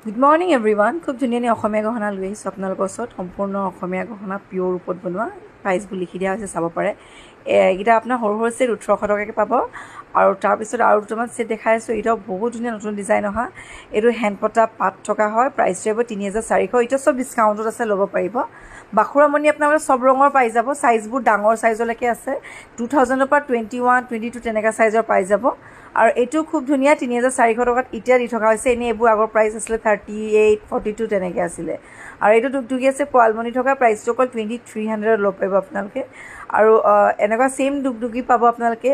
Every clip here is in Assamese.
Good morning everyone. খুব ধুনীয়া অসমীয়া গহনা লৈ আহিছোঁ আপোনালোকৰ ওচৰত সম্পূৰ্ণ অসমীয়া গহনা পিয়ৰ ৰূপত বনোৱা প্ৰাইচবোৰ লিখি দিয়া হৈছে চাব পাৰে এইটা আপোনাৰ সৰু সৰু সেট 1800 টকাকৈ পাব আৰু তাৰ পিছত আৰু দুটামান সেট দেখাই আছোঁ এটা বহুত ধুনীয়া নতুন ডিজাইন অহা এইটো হেণ্ডপটা পাত থকা হয় প্ৰাইচ হ'ব 3400 এটা সব ডিসকাউন্টত আছে ল'ব পাৰিব বাখুৰামণি আপোনালোকে সব ৰঙৰ পাই যাব সাইজবোৰ ডাঙৰ সাইজলৈকে আছে 2000 ৰ পৰা 21 22 তেনেকা সাইজৰ পাই যাব আৰু এটো খুব ধুনীয়া 3400 টকাত ইতিয়া দি থকা হৈছে এনে এবোৰ আগৰ প্ৰাইস আছিল 38 42 তেনেকে আছিল আৰু এটো টুকটুকি আছে পোৱালমণি থকা প্ৰাইসটো কল 2300 ল পাব আপোনালোকে আৰু এনেকা সেম টুকটুকি পাব আপোনালোকে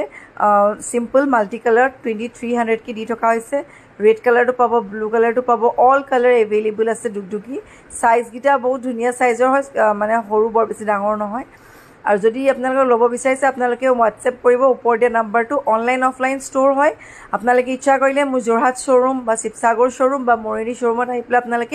সিম্পল মাল্টি কালাৰ 2300 কি দি থকা হৈছে red color to pabo blue color to pabo all color available ase dugdugi size gita bahut dhuniya size or mane horu bor besi dangor nohoy আর যদি আপনারা লব বিচাইছে আপনারা WhatsApp করিব উপর দিয়া number two online offline store হয় আপনারা ইচ্ছা করিলে মু জোরহাট শোরুম বা শিবসাগর শোরুম বা মরেনি শোরুমত আইপলে আপনারা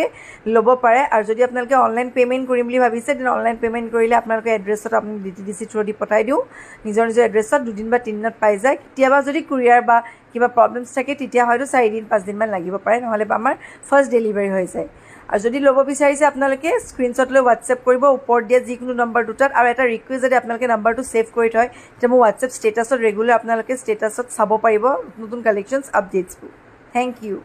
লব পারে আর যদি আপনারা অনলাইন পেমেন্ট করিম বুলি ভাবিছে দেন অনলাইন পেমেন্ট করিলে আপনারা এড্রেসত আপনি DTDC থ্রু দি পঠাই দিও নিজৰ এড্রেসত দুদিন বা তিন দিনত পাই যায় কিবা যদি কুরিয়ার বা কিবা প্রবলেমস থাকে তেতিয়া হয়তো 4 দিন 5 দিন মান লাগিব পারে নহলে আমাৰ ফাৰ্স্ট ডেলিভাৰি হৈ যায় আৰ যদি লব বিচাৰিছে আপোনালোকে স্ক্ৰিনশট লৈ WhatsApp কৰিব উপৰ দিয়া যিকোনো নম্বৰ দুটাত আৰু এটা ৰিকুৱেষ্ট যদি আপোনালোকে নম্বৰটো সেভ কৰি থয় তেতিয়া মই WhatsApp ষ্টেটাছত ৰেগুলাৰ আপোনালোকে ষ্টেটাছত চাব পাৰিব নতুন কালেকশনছ আপডেটছ থ্যাংক ইউ